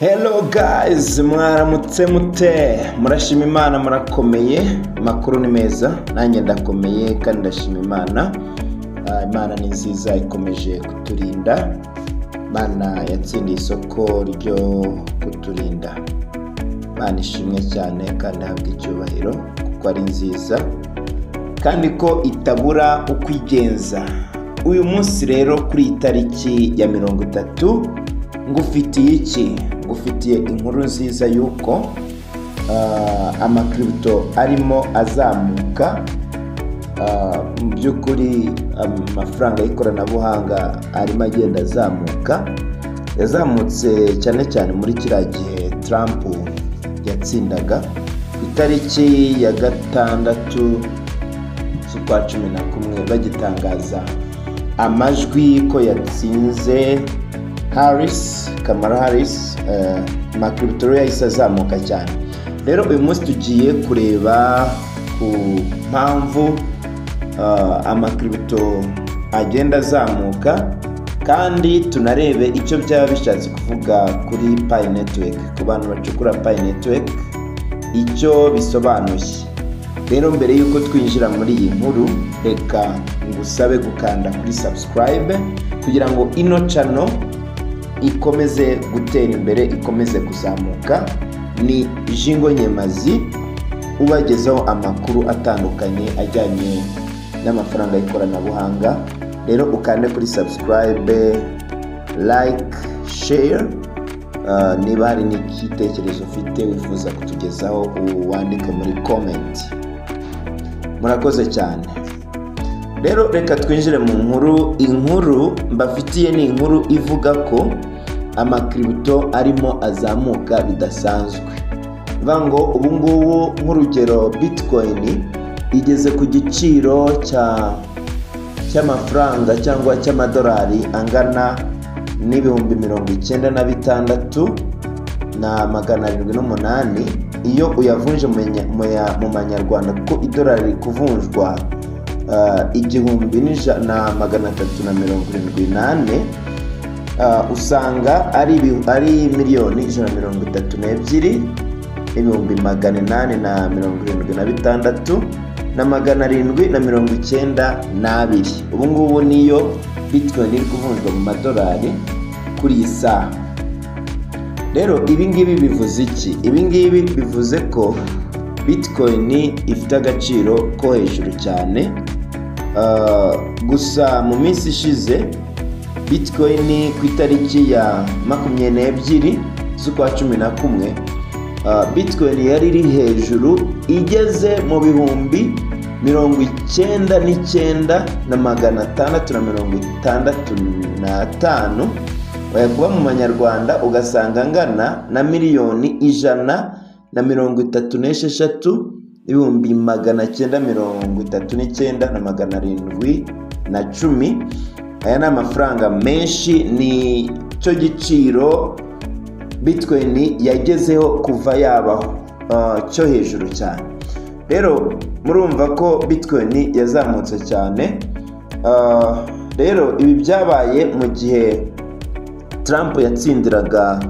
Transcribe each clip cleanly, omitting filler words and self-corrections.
Hello guys, mwaramutse mute, murashima Imana, murakomeye, makuru ni meza, nanjye ndakomeye kandi ndashima Imana. Imana ni nziza, ikomeje kuturinda. Imana yatsindiye isoko ryo kuturinda. Imana ishimwe cyane kandi habwa icyubahiro kuko ari nziza kandi ko itabura ukwigenza. Uyu munsi rero kuri itariki ya 30 ngufitiye iki? Ngufitiye inkuru nziza yuko amakripto arimo azamuka. Mu by'ukuri amafaranga y'ikoranabuhanga arimo agenda azamuka. Yazamutse cyane cyane muri kiriya gihe Trump yatsindaga ku itariki ya 6 z'ukwa 11 bagitangaza amajwi ko yatsinze Kamala Harris. Amakripto yahise azamuka cyane. Rero uyu munsi tugiye kureba ku mpamvu amakripto agenda azamuka, kandi tunarebe icyo byaba bishatse kuvuga kuri Pi Network, ku bantu bacukura Pi Network icyo bisobanuye. Rero mbere yuko twinjira muri iyi nkuru, reka ngusabe gukanda kuri subscribe kugira ngo ino channel ikomeze gutera imbere, ikomeze kuzamuka. Ni Jingo Nyemazi ubagezaho amakuru atandukanye ajyanye n'amafaranga y'ikoranabuhanga. Rero ukande kuri subscribe, like, share. Niba hari n'igitekerezo ufite wifuza kutugezaho uwandike muri comment. Murakoze cyane. Rero reka twinjire mu nkuru. Inkuru mbafitiye ni inkuru ivuga ko amakripto arimo azamuka bidasanzwe. Vango ubungubu nk'urugero Bitcoin igeze ku giciro cy'amafaranga cyangwa cy'amadolari angana n'ibihumbi 96,708 iyo uyavunje mu manyarwanda, kuko idolari riri kuvunjwa 1,378, usanga ari miliyoni 132,876,792. Ubu ngubu niyo Bitcoin iri kuvunjwa mu madolari kuri iyi saha. Rero ibingibi bivuze iki? Ibingibi bivuze ko Bitcoin ifite agaciro ko hejuru cyane. Gusa mu minsi ishize Bitcoin ku itariki ya 22 z'ukwa 11, Bitcoin yari iri hejuru, igeze mu bihumbi 99,665. Kuba mu manyarwanda ugasanga angana na miliyoni 136,939,710. Aya ni amafaranga menshi, ni cyo giciro Bitcoin yagezeho kuva yabaho, cyo hejuru cyane. Rero murumva ko Bitcoin yazamutse cyane. Rero ibi byabaye mu gihe Trump yatsindiraga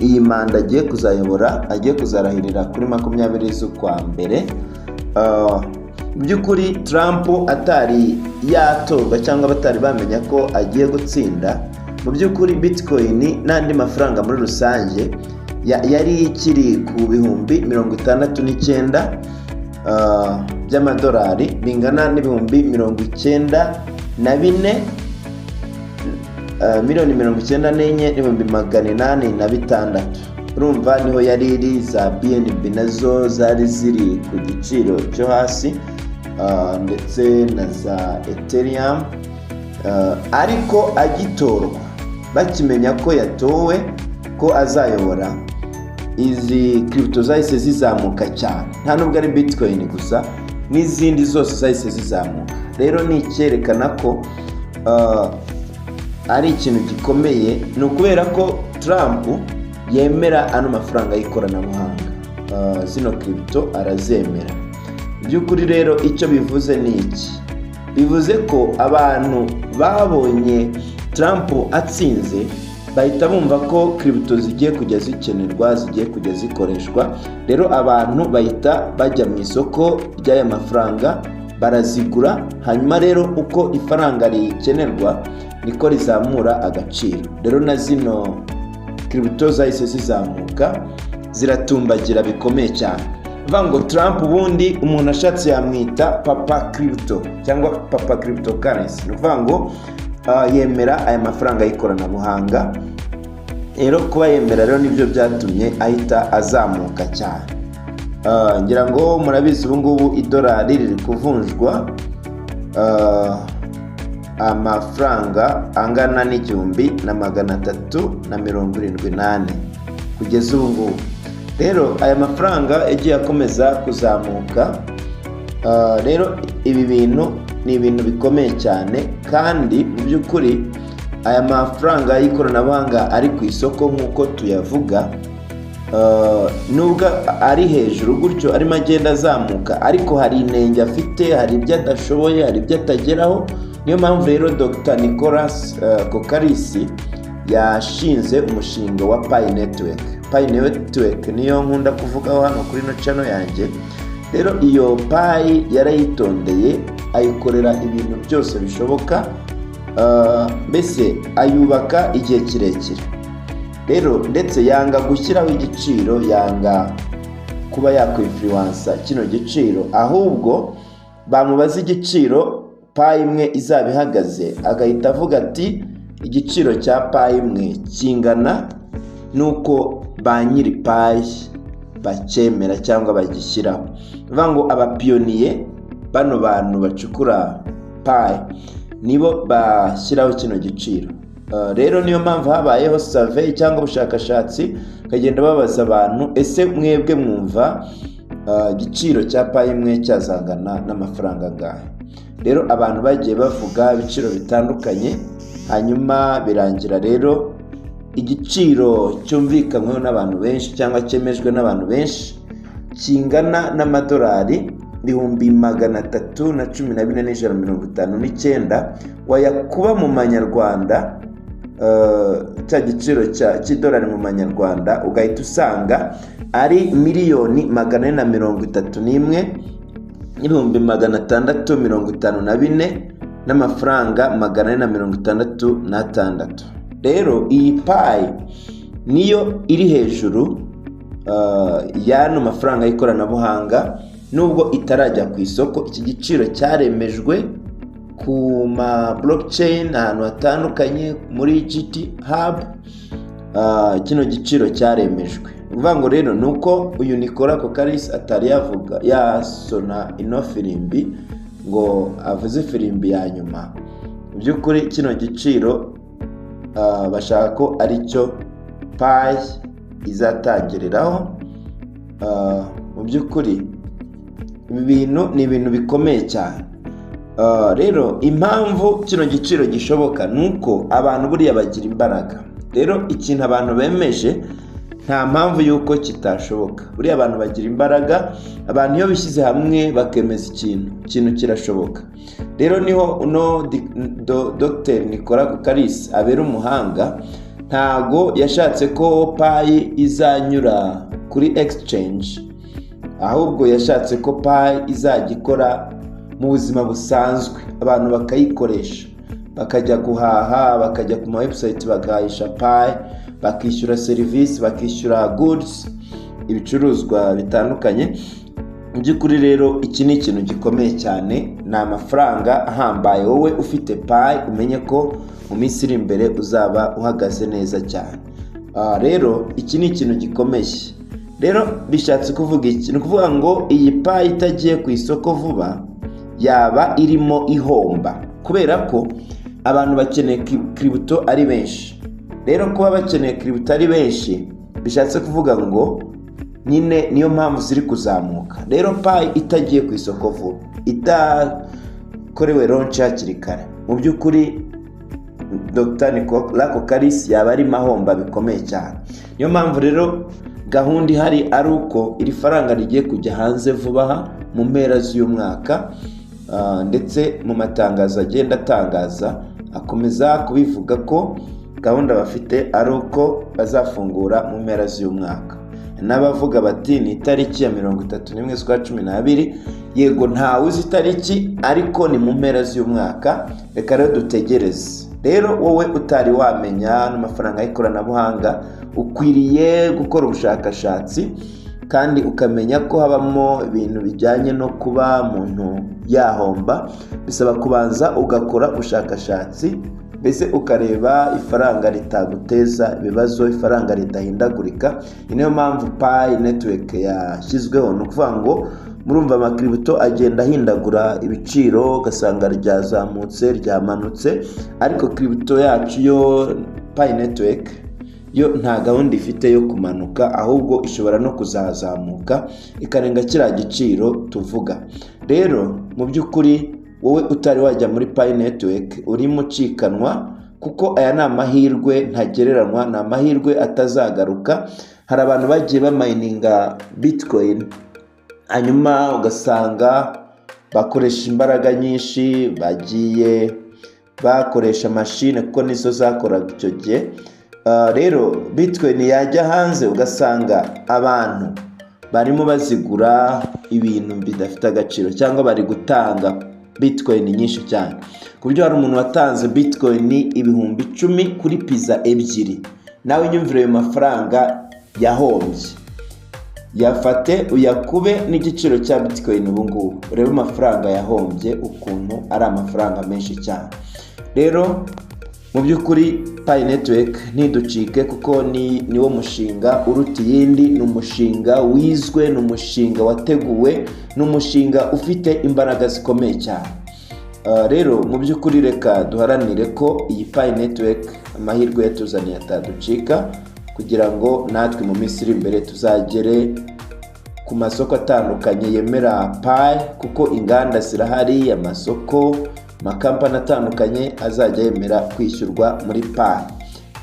iyi manda agiye kuzayobora, agiye kuzarahirira kuri 20 z'ukwa mbere. Mu by'ukuri Trump atari yatorwa cyangwa batari bamenya ko agiye gutsinda, mu by'ukuri Bitcoin n'andi mafaranga muri rusange yari ikiri ku bihumbi 69 by'amadolari, bingana n'ibihumbi 94,806,806. Urumva niho yari iri. Za BNB nazo zari ziri ku giciro cyo hasi, ndetse na za Ethereum. Ariko agitorwa, bakimenya ko yatowe, ko azayobora, izi kripto zahise zizamuka cyane. Nta nubwo ari Bitcoin gusa, n'izindi zose zahise zizamuka. Rero ni icyerekana ko ari ikintu gikomeye. Ni ukubera ko Trump yemera ano mafaranga y'ikoranabuhanga, zino kripto arazemera. By'ukuri rero icyo bivuze ni iki? Bivuze ko abantu babonye Trump atsinze bahita bumva ko crypto zigiye kujya zikenerwa, zigiye kujya zikoreshwa. Rero abantu bahita bajya mu isoko ry'aya mafaranga barazigura, hanyuma rero uko ifaranga rikenerwa niko rizamura agaciro. Rero na zino crypto zahise zizamuka ziratumbagira bikomeye cyane. Vango Trump ubundi umuntu ashatse yamwita papa crypto cyangwa papa cryptocurrency. Nuvango yemera aya mafaranga y'ikoranabuhanga. Rero kuba yemera rero nibyo byatumye ahita azamuka cyane. Ngira ngo murabizi ubu ngubu idolari riri kuvunjwa amafaranga angana n'1,378 kugeza ubu ngubu. Rero aya mafaranga yagiye akomeza kuzamuka. Rero ibi bintu ni ibintu bikomeye cyane, kandi mu by'ukuri aya mafaranga y'ikoranabuhanga ari ku isoko nk'uko tuyavuga, nubwo ari hejuru gutyo arimo agenda azamuka, ariko hari inenge afite, hari ibyo adashoboye, hari ibyo atageraho. Niyo mpamvu rero Dr. Nicolas Kokaris yashinze umushinga wa Pi Network. Pi Network niyo nkunda kuvugaho hano kuri no channel yanjye. Rero iyo Pi yarayitondeye, ayikorera ibintu byose bishoboka, mbese ayubaka igihe kirekire. Rero ndetse yanga gushyiraho igiciro, yanga kuba yakwifuansa kino giciro, ahubwo bamubaza igiciro Pi imwe izaba ihagaze, agahita avuga ati igiciro cya Pi imwe kingana nuko ba nyiri Pi bacyemera cyangwa bagishyiraho. Vango abapiyoniye bano bantu bacukura Pi nibo bashyiraho kino giciro. Rero niyo mpamvu habayeho survey cyangwa ubushakashatsi, kagenda babaza abantu, ese mwebwe mwumva igiciro cya Pi imwe cyazangana n'amafaranga angahe? Rero abantu bagiye bavuga ibiciro bitandukanye, hanyuma birangira rero igiciro cyumvikanyweho n'abantu benshi cyangwa cyemejwe n'abantu benshi kingana n'amadolari 314,159 wayakuba mu manyarwanda. Cya giciro cy'idolari mu manyarwanda ugahita usanga ari 1,431,654 n'amafaranga 466. Rero iyi Pi niyo iri hejuru y'ano mafaranga y'ikoranabuhanga, nubwo itarajya ku isoko. Iki giciro cyaremejwe ku ma blockchain ahantu hatandukanye muri GitHub. Kino giciro cyaremejwe. Uvango rero nuko uyu Nicolas Kokaris atari yavuga yasona ino firimbi ngo avuze firimbi ya nyuma. Mu by'ukuri kino giciro bashaka ko aricyo Pi izatangiriraho. Mu by'ukuri ibi bintu ni ibintu bikomeye cyane. Rero impamvu kino giciro gishoboka nuko abantu buriya bagira imbaraga. Rero ikintu abantu bemeje nta mpamvu yuko kitashoboka. Buriya abantu bagira imbaraga, abantu iyo bishyize hamwe bakemeza ikintu kirashoboka. Rero niho uno Dr. Nicolas Kokaris abera umuhanga. Ntago yashatse ko Pi izanyura kuri exchange, ahubwo yashatse ko Pi izajya ikora mu buzima busanzwe, abantu bakayikoresha, bakajya guhaha, bakajya ku ma website bagahisha Pi, bakishyura service, bakishyura goods, ibicuruzwa bitandukanye. Mu by'ukuri rero iki ni ikintu gikomeye cyane, ni amafaranga ahambaye. Wowe ufite Pi umenye ko mu minsi iri imbere uzaba uhagaze neza cyane. Rero iki ni ikintu gikomeye. Rero bishatse kuvuga iki? Ni ukuvuga ngo iyi Pi itagiye ku isoko vuba yaba irimo ihomba, kubera ko abantu bakeneye crypto ari benshi. Rero kuba bakeneye crypto ari benshi bishatse kuvuga ngo nyine niyo mpamvu ziri kuzamuka. Rero Pi itagiye ku isoko vuba, itakorewe launch hakiri kare, mu by'ukuri Dr. Nicolas Kokaris yaba ari mahomba bikomeye cyane. Niyo mpamvu rero gahunda ihari ari uko iri faranga rigiye kujya hanze vuba mu mpera z'uyu mwaka, ndetse mu matangazo agenda atangaza akomeza kubivuga ko gahunda bafite ari uko bazafungura mu mpera z'umwaka. N'abavuga bati ni itariki ya 31 z'ukwa 12, yego ntawe uzi itariki ariko ni mu mpera z'umwaka, reka rero dutegereze. Rero wowe utari wamenya n'amafaranga y'ikoranabuhanga, ukwiriye gukora ubushakashatsi kandi ukamenya ko habamo ibintu bijyanye no kuba umuntu yahomba. Bisaba kubanza ugakora ubushakashatsi, mbese ukareba ifaranga ritaguteza ibibazo, ifaranga ridahindagurika. Niyo mpamvu Pi Network yashyizweho. Ni ukuvuga ngo murumva amakiribito agenda ahindagura ibiciro, ugasanga ryazamutse ryamanutse, ariko kiribito yacu yo Pi Network yo nta gahunda ifite yo kumanuka, ahubwo ishobora no kuzazamuka ikarenga kiriya giciro tuvuga. Rero mu by'ukuri wowe utari wajya muri Pi Network urimo ucikanwa, kuko aya ni amahirwe ntagereranywa, ni amahirwe atazagaruka. Hari abantu bagiye bamayininga Bitcoin, hanyuma ugasanga bakoresha imbaraga nyinshi, bagiye bakoresha mashine kuko nizo zakoraga icyo gihe. Rero Bitcoin yajya hanze ugasanga abantu barimo bazigura ibintu bidafite agaciro, cyangwa bari gutanga Bitcoin nyinshi cyane, ku buryo hari umuntu watanze Bitcoin 10,000 kuri pizza 2. Nawe nyumvire ayo mafaranga yahombye, yafate uyakube n'igiciro cya Bitcoin ubu ngubu, urebe amafaranga yahombye ukuntu ari amafaranga menshi cyane. Rero mu by'ukuri Pi Network ntiducike, kuko ni wo mushinga uruta iyindi. Ni umushinga wizwe, ni umushinga wateguwe, ni umushinga ufite imbaraga zikomeye cyane. Rero mu by'ukuri reka duharanire ko iyi Pi Network amahirwe yatuzaniye ataducika, kugira ngo natwe mu minsi iri imbere tuzagere ku masoko atandukanye yemera Pi, kuko inganda zirahari, amasoko, amakampani atandukanye azajya yemera kwishyurwa muri Pi.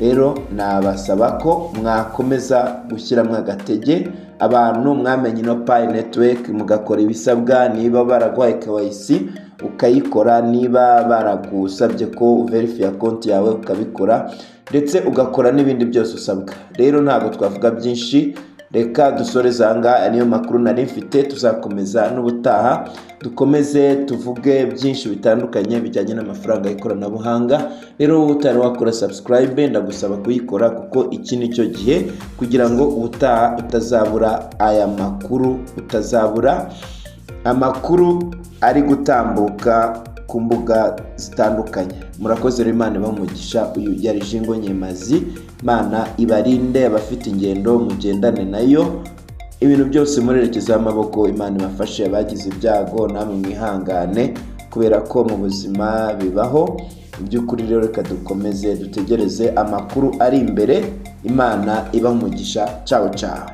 Rero nabasaba ko mwakomeza gushyiramo agatege, abantu mwamenye no Pi Network mugakora ibisabwa. Niba baraguhaye KYC ukayikora, niba baragusabye ko uverify account yawe ukabikora, ndetse ugakora n'ibindi byose usabwa. Rero ntabwo twavuga byinshi, reka dusoreze aha. Niyo makuru nari mfite, tuzakomeza n'ubutaha dukomeze tuvuge byinshi bitandukanye bijyanye n'amafaranga y'ikoranabuhanga. Rero utari wakora subscribe ndagusaba kuyikora, kuko iki ni cyo gihe kugira ngo ubutaha utazabura aya makuru, utazabura amakuru ari gutambuka ku mbuga zitandukanye. Murakoze rero, Imana ibamugisha. Uyu yari Jingo Nyemazi. Imana ibarinde, abafite ingendo mugendane nayo, ibintu byose murerekezaho amaboko. Imana ibafashe, abagize ibyago namwe mwihangane, kubera ko mu buzima bibaho. Mu by'ukuri rero reka dukomeze dutegereze amakuru ari imbere. Imana ibamugisha. Ciao ciao.